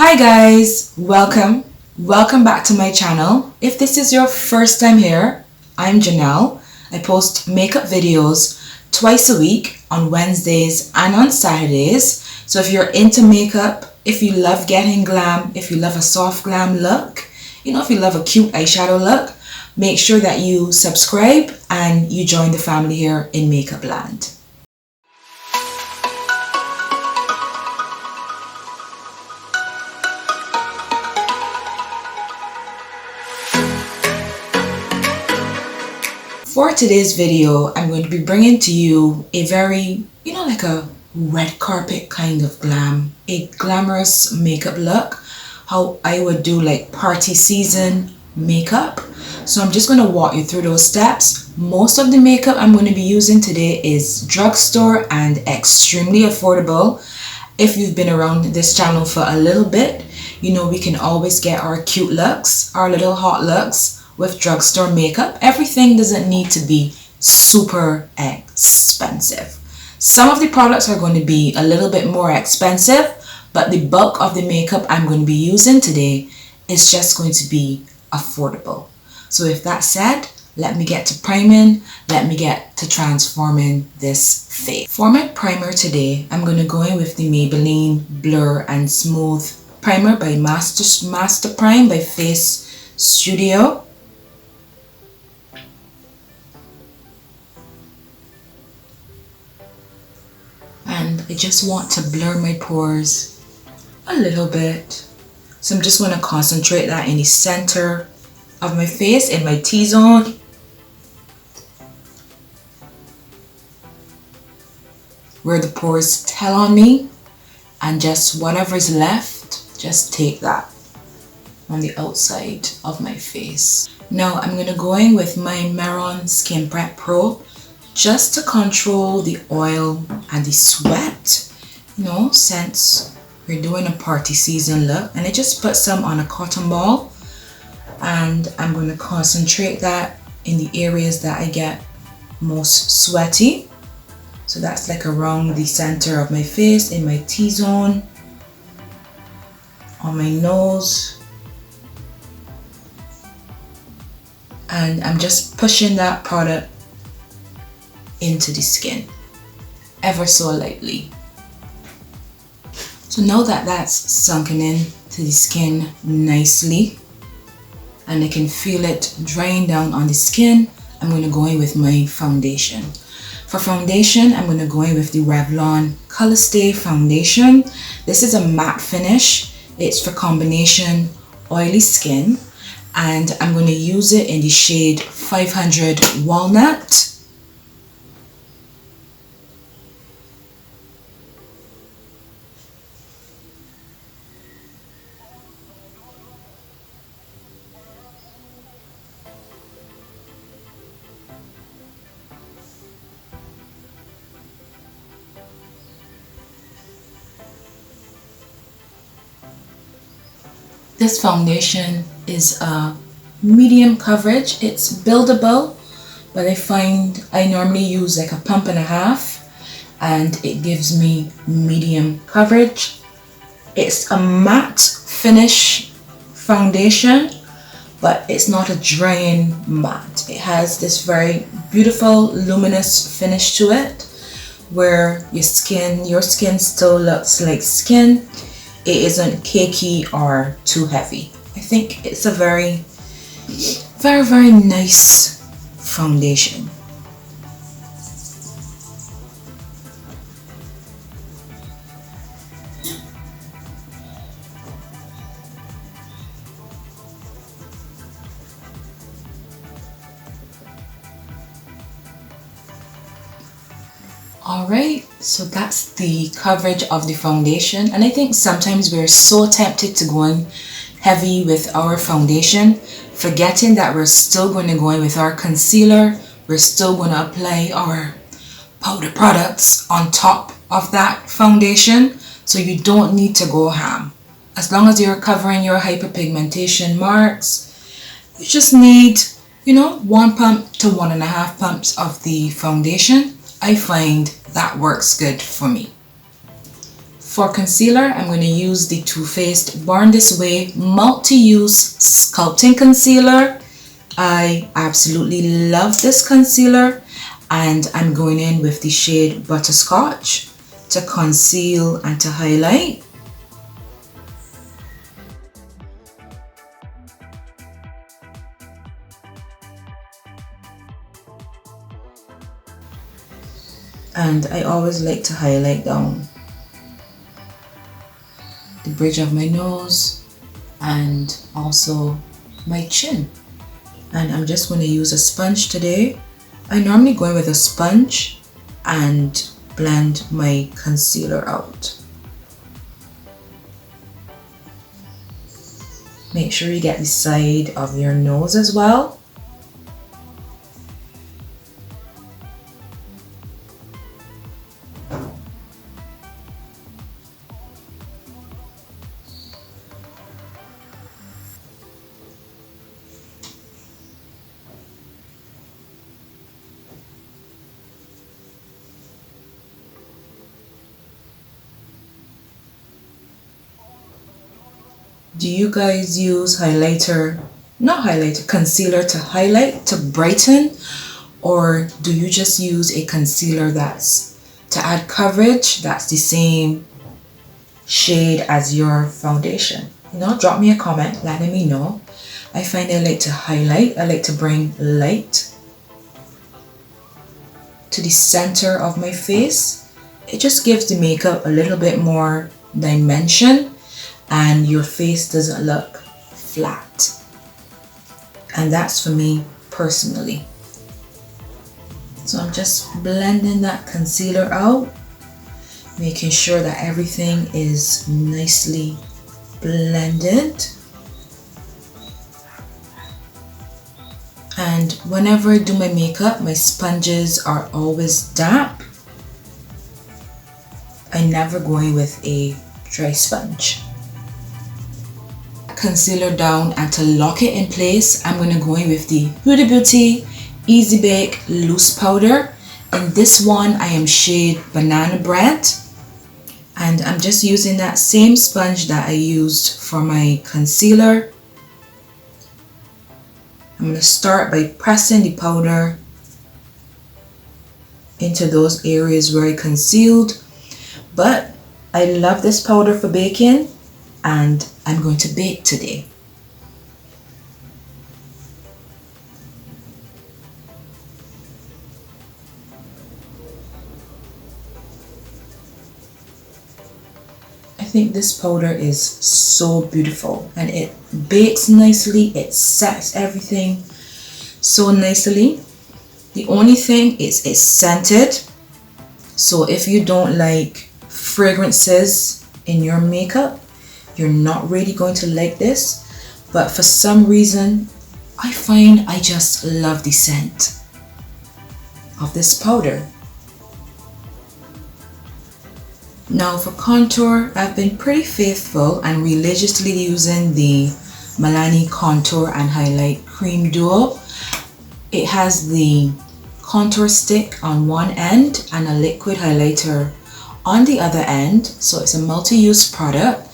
Hi guys, welcome back to my channel. If this is your first time here, I'm Janelle. I post makeup videos twice a week on Wednesdays and on Saturdays. So if you're into makeup, if you love getting glam, if you love a soft glam look, if you love a cute eyeshadow look, make sure that you subscribe and you join the family here in Makeupland. For today's video, I'm going to be bringing to you a very, like a red carpet kind of glam, a glamorous makeup look, how I would do like party season makeup. So I'm just going to walk you through those steps. Most of the makeup I'm going to be using today is drugstore and extremely affordable. If you've been around this channel for a little bit, we can always get our cute looks, our little hot looks with drugstore makeup. Everything doesn't need to be super expensive. Some of the products are going to be a little bit more expensive, but the bulk of the makeup I'm going to be using today is just going to be affordable. So with that said, let me get to priming, let me get to transforming this face. For my primer today, I'm going to go in with the Maybelline Blur and Smooth Primer by Master Prime by Face Studio. And I just want to blur my pores a little bit. So I'm just going to concentrate that in the center of my face, in my T-zone. Where the pores tell on me. And just whatever is left, just take that on the outside of my face. Now I'm going to go in with my Mehron Skin Prep Pro just to control the oil and the sweat, since we're doing a party season look. And I just put some on a cotton ball, and I'm going to concentrate that in the areas that I get most sweaty. So that's like around the center of my face, in my T-zone, on my nose. And I'm just pushing that product into the skin ever so lightly. So now that that's sunken in to the skin nicely and I can feel it drying down on the skin, I'm going to go in with my foundation. For foundation, I'm going to go in with the Revlon Colorstay foundation. This is a matte finish. It's for combination oily skin, and I'm going to use it in the shade 500 Walnut. This foundation is a medium coverage. It's buildable, but I find I normally use like a pump and a half, and it gives me medium coverage. It's a matte finish foundation, but it's not a drying matte. It has this very beautiful luminous finish to it, where your skin still looks like skin. It isn't cakey or too heavy. I think it's a very, very, very nice foundation. Alright, so that's the coverage of the foundation, and I think sometimes we're so tempted to go in heavy with our foundation, forgetting that we're still going to go in with our concealer. We're still going to apply our powder products on top of that foundation, so you don't need to go ham. As long as you're covering your hyperpigmentation marks, you just need, 1 pump to 1.5 pumps of the foundation. I find that works good for me. For concealer, I'm going to use the Too Faced Born This Way Multi-Use Sculpting Concealer. I absolutely love this concealer, and I'm going in with the shade Butterscotch to conceal and to highlight. And I always like to highlight down the bridge of my nose and also my chin. And I'm just going to use a sponge today. I normally go in with a sponge and blend my concealer out. Make sure you get the side of your nose as well. Do you guys use highlighter, not highlighter, concealer to highlight, to brighten? Or do you just use a concealer that's to add coverage, that's the same shade as your foundation? You know, drop me a comment letting me know. I find I like to highlight, I like to bring light to the center of my face. It just gives the makeup a little bit more dimension, and your face doesn't look flat. And that's for me personally. So I'm just blending that concealer out, making sure that everything is nicely blended. And whenever I do my makeup, my sponges are always damp. I never go in with a dry sponge. Concealer down, and to lock it in place, I'm going to go in with the Huda Beauty Easy Bake Loose Powder. In this one, I am shade Banana Bread. And I'm just using that same sponge that I used for my concealer. I'm going to start by pressing the powder into those areas where I concealed. But I love this powder for baking, and I'm going to bake today. I think this powder is so beautiful, and it bakes nicely, it sets everything so nicely. The only thing is it's scented, so if you don't like fragrances in your makeup, you're not really going to like this. But for some reason, I find I just love the scent of this powder. Now for contour, I've been pretty faithful and religiously using the Milani Contour and Highlight Cream Duo. It has the contour stick on one end and a liquid highlighter on the other end, so it's a multi-use product.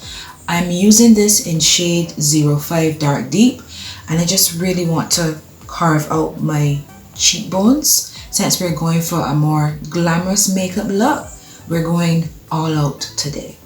I'm using this in shade 05 Dark Deep, and I just really want to carve out my cheekbones. Since we're going for a more glamorous makeup look, we're going all out today.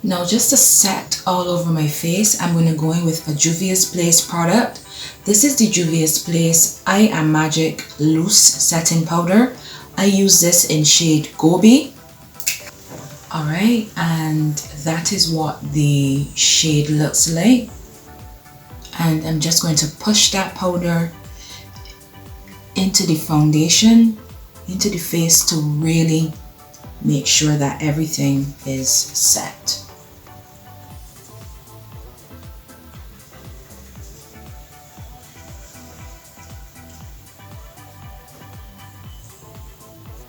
Now just to set all over my face, I'm going to go in with a Juvia's Place product. This is the Juvia's Place I Am Magic Loose Setting Powder. I use this in shade Gobi. Alright, and that is what the shade looks like. And I'm just going to push that powder into the foundation, into the face, to really make sure that everything is set.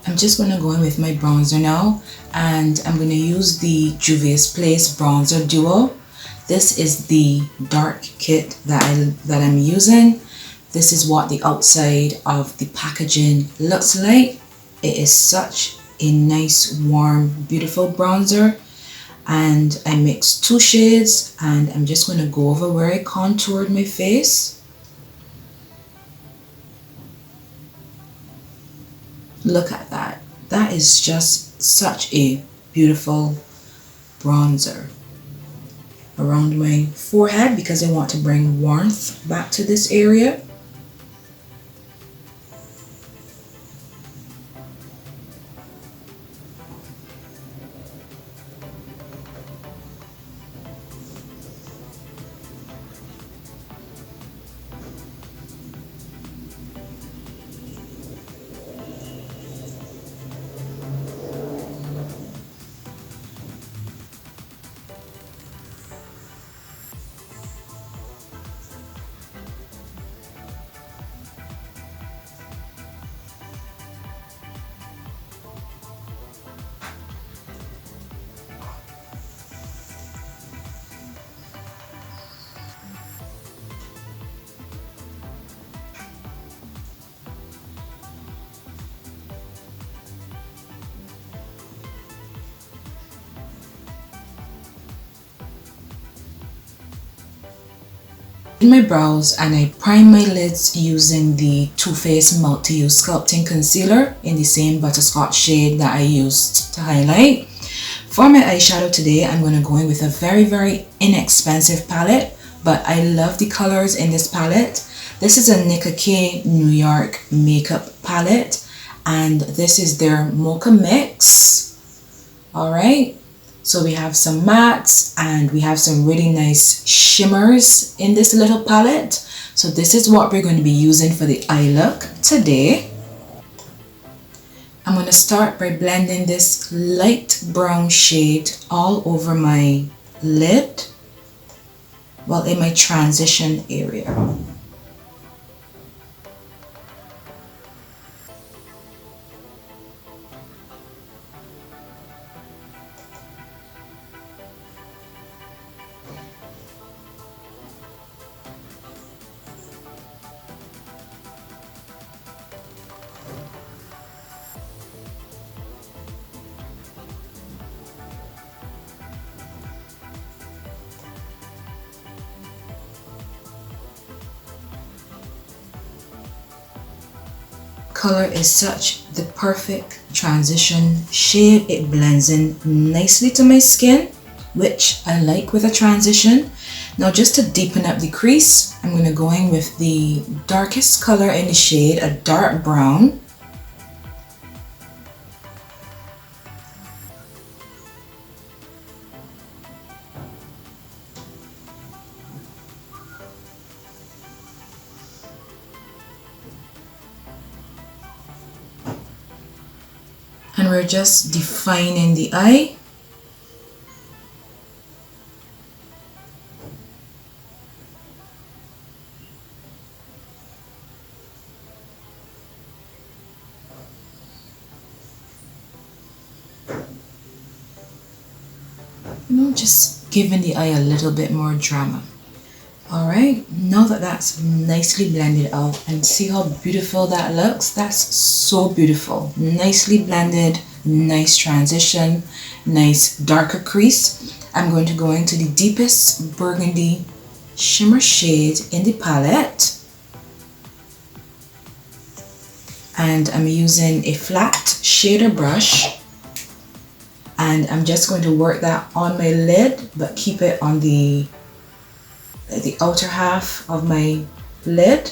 I'm just going to go in with my bronzer now, and I'm going to use the Juvia's Place Bronzer Duo. This is the dark kit that I'm using. This is what the outside of the packaging looks like. It is such a nice, warm, beautiful bronzer, and I mixed 2 shades, and I'm just going to go over where I contoured my face. Look at that. That is just such a beautiful bronzer around my forehead, because I want to bring warmth back to this area. In my brows, and I prime my lids using the Too Faced Multi-Use Sculpting Concealer in the same butterscotch shade that I used to highlight. For my eyeshadow today, I'm going to go in with a very inexpensive palette, but I love the colors in this palette. This is a Nicka K New York makeup palette, and this is their Mocha Mix. Alright. So we have some mattes and we have some really nice shimmers in this little palette. So this is what we're going to be using for the eye look today. I'm going to start by blending this light brown shade all over my lid, well, in my transition area. Color is such the perfect transition shade. It blends in nicely to my skin, which I like with a transition. Now, just to deepen up the crease, I'm going to go in with the darkest color in the shade, a dark brown. And we're just defining the eye. Just giving the eye a little bit more drama. Alright, now that that's nicely blended out, and see how beautiful that looks. That's so beautiful. Nicely blended, nice transition, nice darker crease. I'm going to go into the deepest burgundy shimmer shade in the palette. And I'm using a flat shader brush. And I'm just going to work that on my lid, but keep it on the outer half of my lid.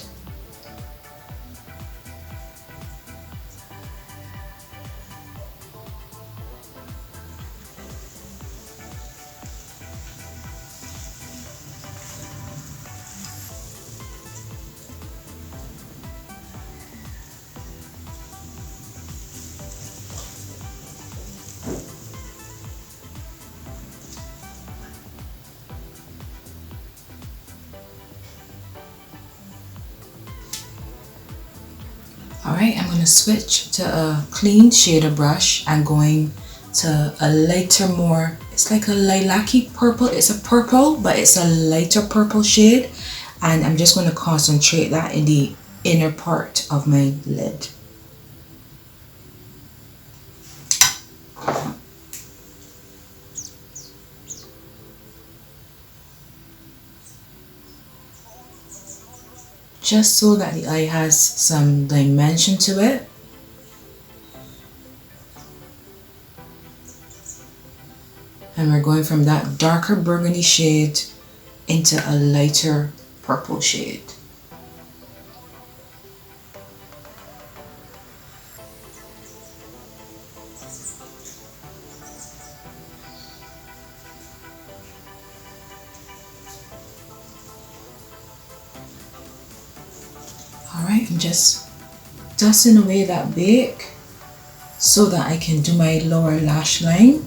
Alright, I'm going to switch to a clean shader brush. I'm going to a lighter, more, it's like a lilac-y purple. It's a purple, but it's a lighter purple shade. And I'm just going to concentrate that in the inner part of my lid. Just so that the eye has some dimension to it. And we're going from that darker burgundy shade into a lighter purple shade. Alright, I'm just dusting away that bake so that I can do my lower lash line.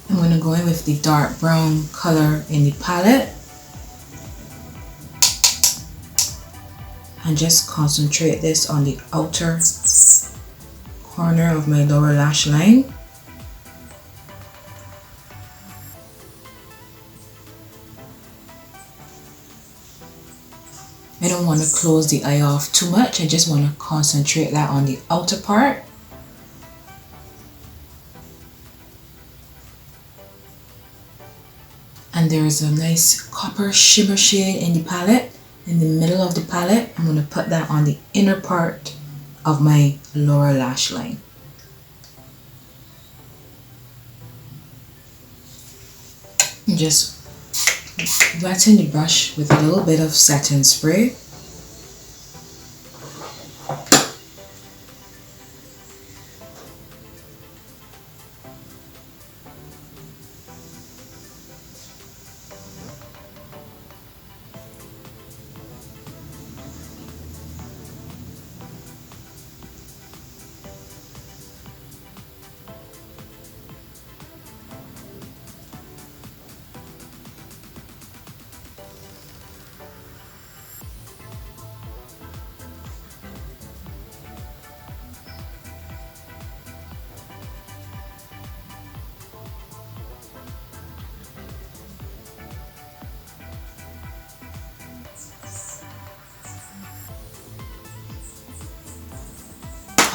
I'm going to go in with the dark brown color in the palette and just concentrate this on the outer corner of my lower lash line. I don't want to close the eye off too much. I just want to concentrate that on the outer part. And there's a nice copper shimmer shade in the palette, in the middle of the palette. I'm going to put that on the inner part of my lower lash line. And just wetting the brush with a little bit of setting spray.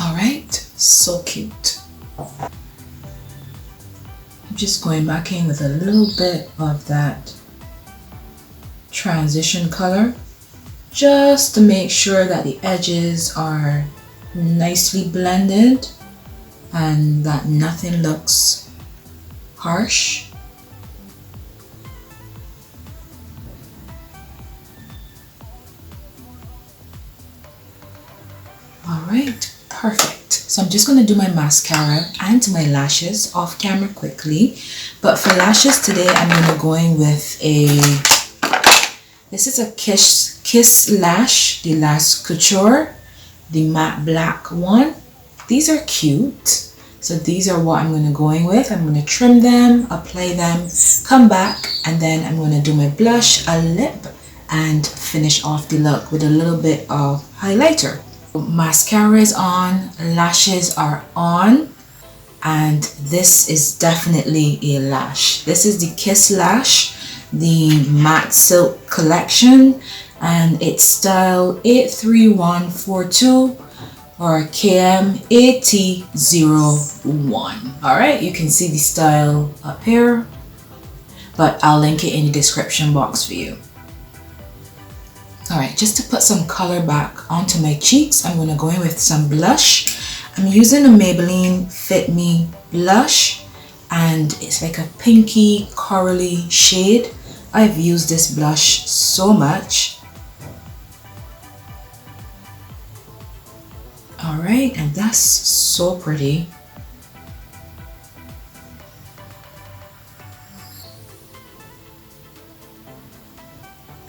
Alright, so cute. I'm just going back in with a little bit of that transition color just to make sure that the edges are nicely blended and that nothing looks harsh. Alright, perfect. So I'm just going to do my mascara and my lashes off camera quickly. But for lashes today, I'm going to go in with this is a Kiss Lash, the Lash Couture, the matte black one. These are cute. So these are what I'm going to go in with. I'm going to trim them, apply them, come back, and then I'm going to do my blush, a lip, and finish off the look with a little bit of highlighter. Mascara is on, lashes are on, and this is definitely a lash. This is the Kiss Lash, the matte silk collection, and it's style 83142 or KM8001. Alright, you can see the style up here, but I'll link it in the description box for you. Alright, just to put some color back onto my cheeks, I'm going to go in with some blush. I'm using a Maybelline Fit Me Blush, and it's like a pinky corally shade. I've used this blush so much. Alright, and that's so pretty.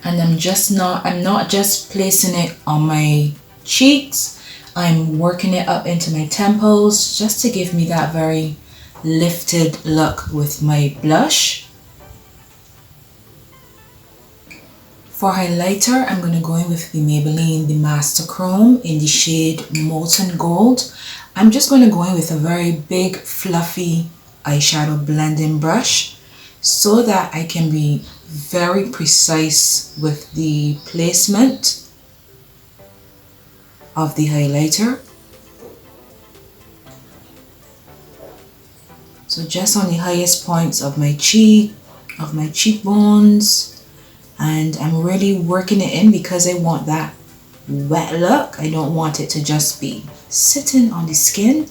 And I'm not just placing it on my cheeks, I'm working it up into my temples just to give me that very lifted look with my blush. For highlighter, I'm going to go in with the Maybelline the Master Chrome in the shade Molten Gold. I'm just going to go in with a very big fluffy eyeshadow blending brush so that I can be very precise with the placement of the highlighter. So just on the highest points of my cheek, of my cheekbones, and I'm really working it in because I want that wet look. I don't want it to just be sitting on the skin.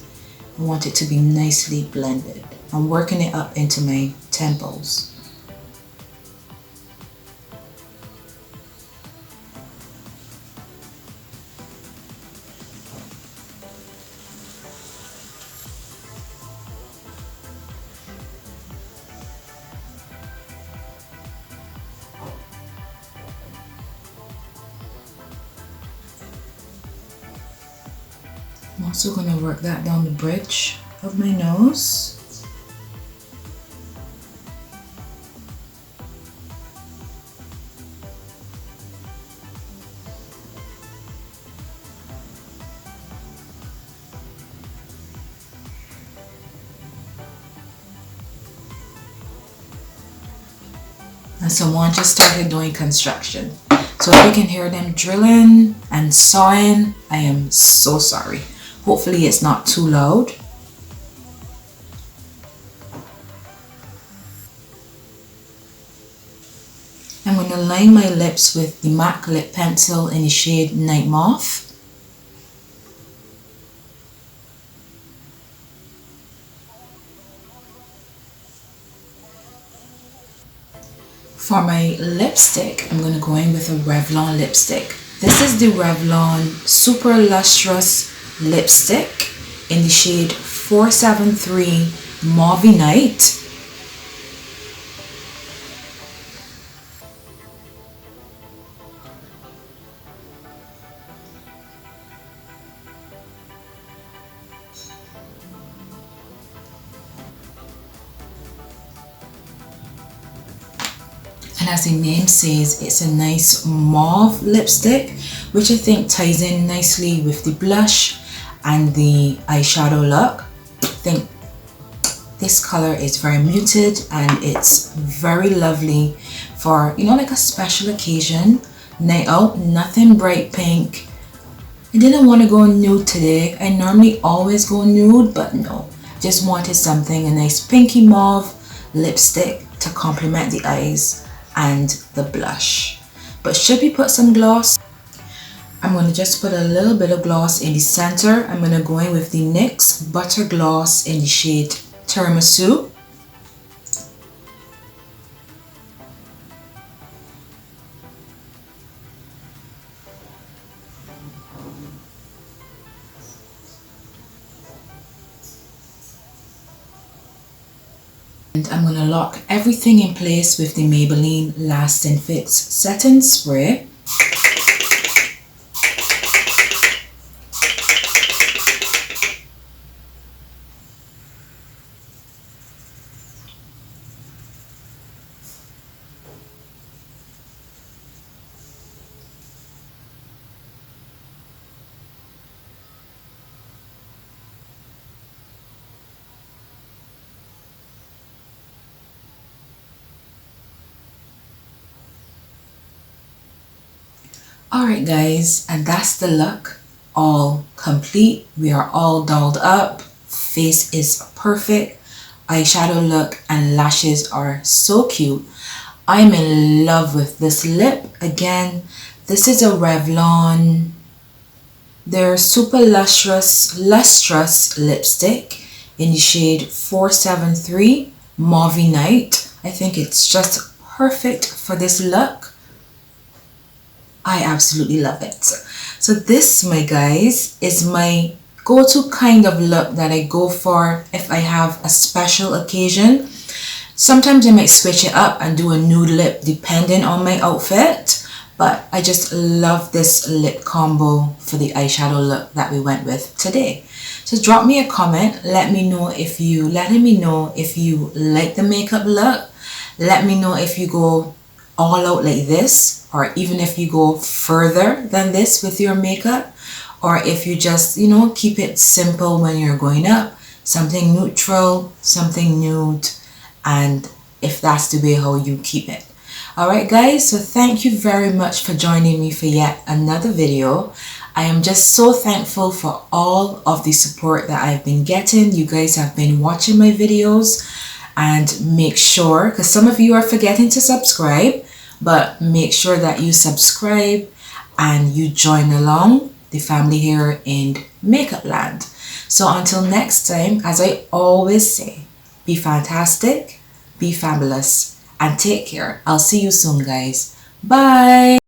I want it to be nicely blended. I'm working it up into my temples. I'm also going to work that down the bridge of my nose. And someone just started doing construction. So if you can hear them drilling and sawing, I am so sorry. Hopefully it's not too loud. I'm going to line my lips with the MAC lip pencil in the shade Night Moth. For my lipstick, I'm going to go in with a Revlon lipstick. This is the Revlon Super Lustrous Lipstick in the shade 473 Mauve Night. And as the name says, it's a nice mauve lipstick, which I think ties in nicely with the blush and the eyeshadow look. I think this color is very muted and it's very lovely for, you know, like a special occasion, night out, nothing bright pink. I didn't want to go nude today. I normally always go nude, but no, just wanted something, a nice pinky mauve lipstick to complement the eyes and the blush. But should we put some gloss? I'm going to just put a little bit of gloss in the center. I'm going to go in with the NYX Butter Gloss in the shade Tiramisu. And I'm going to lock everything in place with the Maybelline Lasting Fix Setting Spray. Alright guys, and that's the look, all complete. We are all dolled up, face is perfect, eyeshadow look and lashes are so cute. I'm in love with this lip. Again, this is a Revlon, their Super Lustrous lipstick in the shade 473 Mauve Night. I think it's just perfect for this look. I absolutely love it. So this, my guys, is my go-to kind of look that I go for if I have a special occasion. Sometimes I might switch it up and do a nude lip depending on my outfit, but I just love this lip combo for the eyeshadow look that we went with today. So drop me a comment, letting me know if you like the makeup look. Let me know if you go all out like this, or even if you go further than this with your makeup, or if you just, you know, keep it simple when you're going up, something neutral, something nude, and if that's the way how you keep it. Alright guys, so thank you very much for joining me for yet another video. I am just so thankful for all of the support that I've been getting. You guys have been watching my videos, and make sure, because some of you are forgetting to subscribe, but make sure that you subscribe and you join along the family here in Makeupland. So until next time, as I always say, be fantastic, be fabulous, and take care. I'll see you soon, guys. Bye.